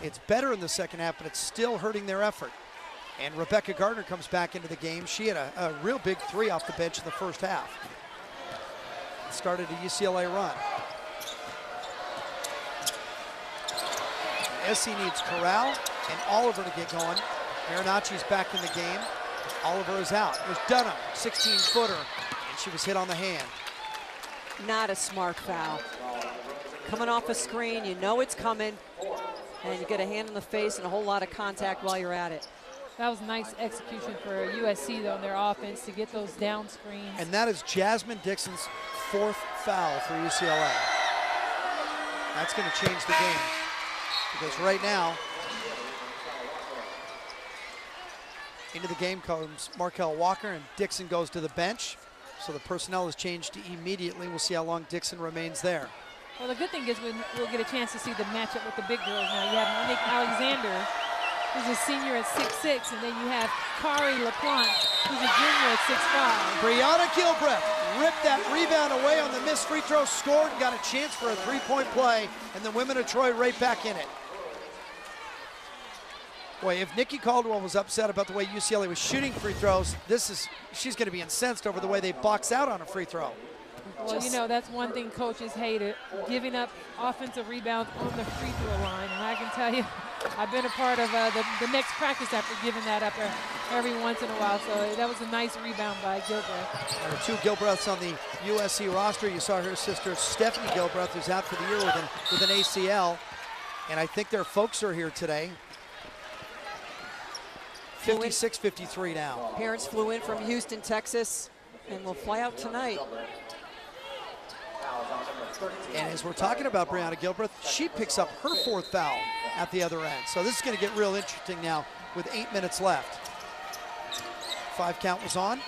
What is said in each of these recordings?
It's better in the second half, but it's still hurting their effort. And Rebecca Gardner comes back into the game. She had a real big three off the bench in the first half. It started a UCLA run. SC needs Corral and Oliver to get going. Marinacci's back in the game. Oliver is out. It was Dunham, 16-footer, and she was hit on the hand. Not a smart foul. Coming off a screen, you know it's coming, and you get a hand in the face and a whole lot of contact while you're at it. That was nice execution for USC, though, in their offense to get those down screens. And that is Jasmine Dixon's 4th foul for UCLA. That's going to change the game, because right now, into the game comes Markel Walker, and Dixon goes to the bench. So the personnel has changed immediately. We'll see how long Dixon remains there. Well, the good thing is we'll get a chance to see the matchup with the big girls now. You have Monique Alexander, who's a senior at 6'6", and then you have Kari LaPlante, who's a junior at 6'5". Brianna Gilbreth ripped that rebound away on the missed free throw, scored, and got a chance for a three-point play, and the women of Troy right back in it. Boy, if Nikki Caldwell was upset about the way UCLA was shooting free throws, she's going to be incensed over the way they box out on a free throw. Well, you know, that's one thing coaches hate, giving up offensive rebounds on the free throw line. And I can tell you, I've been a part of the next practice after giving that up every once in a while. So that was a nice rebound by Gilbreth. There are 2 Gilbreths on the USC roster. You saw her sister, Stephanie Gilbreth, who's out for the year with an ACL. And I think their folks are here today. 56-53 now. Parents flew in from Houston, Texas, and will fly out tonight. And as we're talking about Brianna Gilbreth, she picks up her 4th foul at the other end. So this is going to get real interesting now with 8 minutes left. 5 count was on.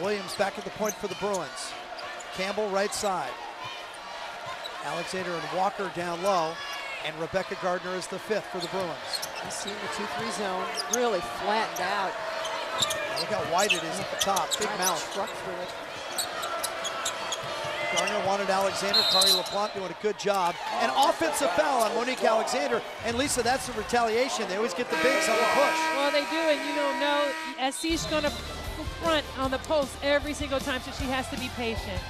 Williams back at the point for the Bruins. Campbell right side. Alexander and Walker down low. And Rebecca Gardner is the 5th for the Bruins. You see the 2-3 zone really flattened out. Look how wide it is at the top. Big mouth. Struck through it. Gardner wanted Alexander. Kari LaPlante doing a good job. An offensive foul on Monique Alexander. And Lisa, that's the retaliation. They always get the bigs on the push. Well, they do, and you don't know, SC's going to front on the post every single time, so she has to be patient.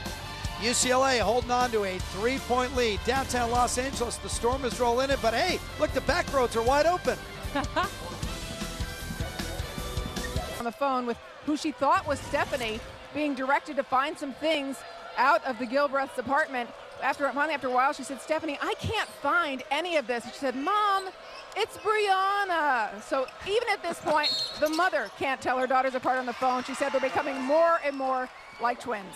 UCLA holding on to a 3-point lead. Downtown Los Angeles, the Stormers roll in it, but hey, look, the back roads are wide open. On the phone with who she thought was Stephanie, being directed to find some things out of the Gilbreth's apartment. Finally, after a while, she said, Stephanie, I can't find any of this. She said, Mom, it's Brianna. So even at this point, the mother can't tell her daughters apart on the phone. She said they're becoming more and more like twins.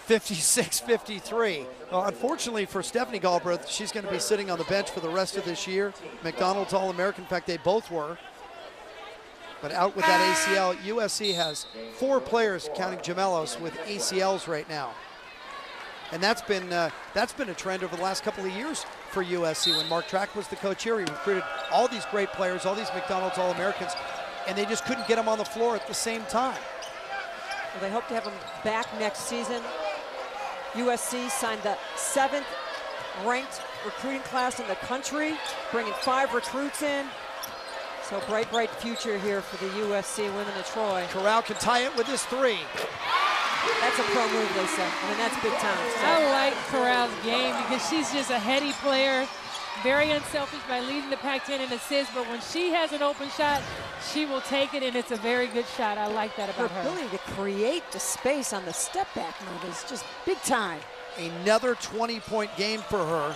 56-53. Well, unfortunately for Stephanie Gilbreth, she's going to be sitting on the bench for the rest of this year. McDonald's All-American, in fact, they both were. But out with that ACL, USC has 4 players, counting Gemelos, with ACLs right now. And that's been a trend over the last couple of years for USC. When Mark Track was the coach here, he recruited all these great players, all these McDonald's All-Americans, and they just couldn't get them on the floor at the same time. Well, they hope to have them back next season. USC signed the 7th ranked recruiting class in the country, bringing 5 recruits in. So bright, bright future here for the USC women of Troy. Corral can tie it with his 3. That's a pro move, Lisa. I mean, that's big time. So. I like Corral's game because she's just a heady player, very unselfish by leading the Pac-10 in assists, but when she has an open shot, she will take it, and it's a very good shot. I like that about her. Her ability to create the space on the step-back move is just big time. Another 20-point game for her.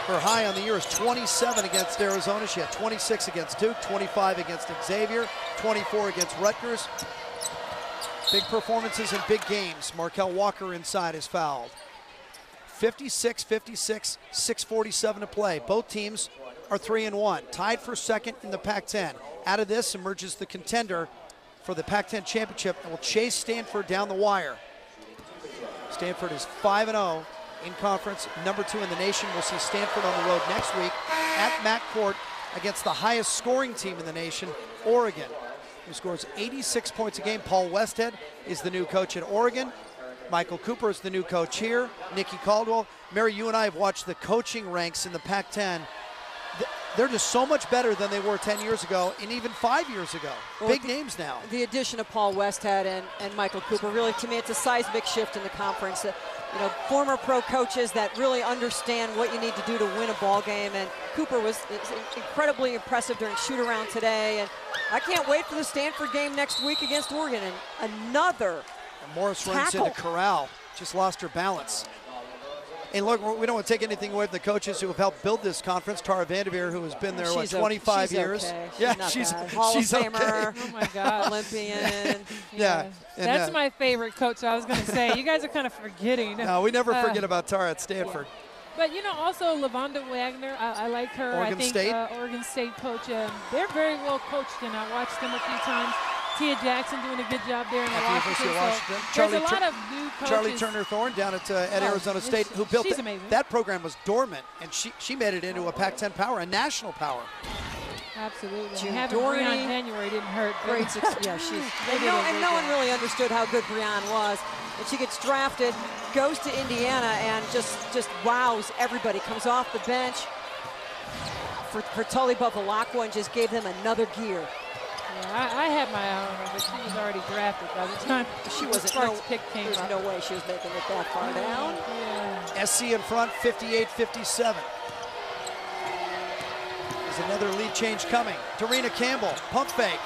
Her high on the year is 27 against Arizona. She had 26 against Duke, 25 against Xavier, 24 against Rutgers. Big performances in big games. Markel Walker inside is fouled. 56-56, 6:47 to play. Both teams are 3-1, tied for second in the Pac-10. Out of this emerges the contender for the Pac-10 championship and will chase Stanford down the wire. Stanford is 5-0 in conference, number 2 in the nation. We'll see Stanford on the road next week at Matt Court against the highest scoring team in the nation, Oregon, who scores 86 points a game. Paul Westhead is the new coach at Oregon. Michael Cooper is the new coach here. Nikki Caldwell. Mary, you and I have watched the coaching ranks in the Pac-10. They're just so much better than they were 10 years ago and even 5 years ago. Well, Big names now. The addition of Paul Westhead and Michael Cooper, really, to me, it's a seismic shift in the conference. Former pro coaches that really understand what you need to do to win a ball game, and Cooper was incredibly impressive during shoot-around today, and I can't wait for the Stanford game next week against Oregon, and another And Morris runs tackle. into Corral, just lost her balance. And look, we don't want to take anything away from the coaches who have helped build this conference. Tara Vanderveer, who has been there, She's 25 she's years. Okay. She's Yeah, not she's bad. Hall she's of okay. Famer, Oh my God. Olympian. Yeah. And, That's my favorite coach. I was going to say, you guys are kind of forgetting. No, we never forget about Tara at Stanford. But, also Lavonda Wagner, I like her. Oregon I think State. Oregon State coach, they're very well coached, and I watched them a few times. Tia Jackson doing a good job there in At the University of Washington. Washington. So there's a lot of new coaches. Charlie Turner Thorne down at Arizona State, who built she's it. amazing. That program was dormant, and she made it into a Pac-10 power, a national power. Absolutely. June Having Doherty. Breon January didn't hurt. but- Great success. Yeah, she's. They did a And great no one job. really understood how good Breon was. And she gets drafted, goes to Indiana, and just wows everybody. Comes off the bench for Tully Buffalacqua and just gave them another gear. Yeah, I had my eye on her, but she was already drafted by the time She wasn't. the No, first pick came there's up. no way she was making it that far down. Yeah. SC in front, 58-57. There's another lead change coming. Darina Campbell, pump fake.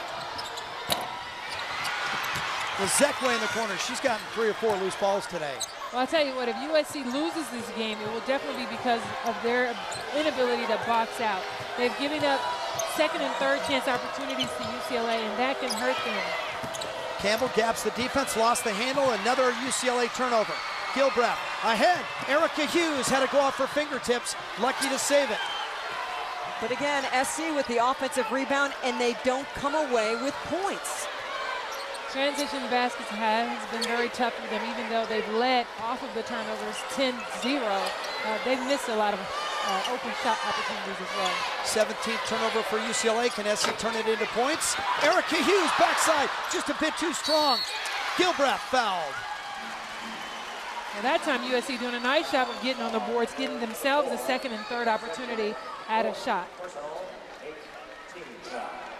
Zekwe in the corner. She's gotten 3 or 4 loose balls today. Well, I'll tell you what, if USC loses this game, it will definitely be because of their inability to box out. They've given up second and third chance opportunities to UCLA, and that can hurt them. Campbell gaps the defense, lost the handle, another UCLA turnover. Gilbreth ahead. Aarika Hughes had to go off her fingertips, lucky to save it. But again, SC with the offensive rebound, and they don't come away with points. Transition baskets has been very tough for them, even though they've led off of the turnovers 10-0. They've missed a lot of open shot opportunities as well. 17th turnover for UCLA. Can SC turn it into points? Aarika Hughes, backside, just a bit too strong. Gilbreth fouled. Well, that time USC doing a nice job of getting on the boards, getting themselves a second and third opportunity at a shot.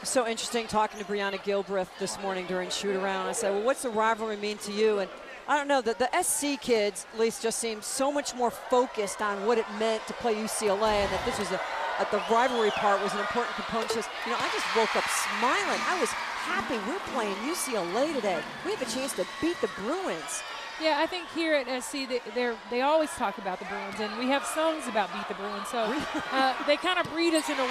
So interesting talking to Brianna Gilbreth this morning during shoot-around. I said, well, what's the rivalry mean to you? And I don't know, the SC kids at least just seemed so much more focused on what it meant to play UCLA, and that this was the rivalry part was an important component. Just, I just woke up smiling. I was happy we're playing UCLA today. We have a chance to beat the Bruins. Yeah, I think here at SC, they always talk about the Bruins, and we have songs about Beat the Bruins, so they kind of breed us in a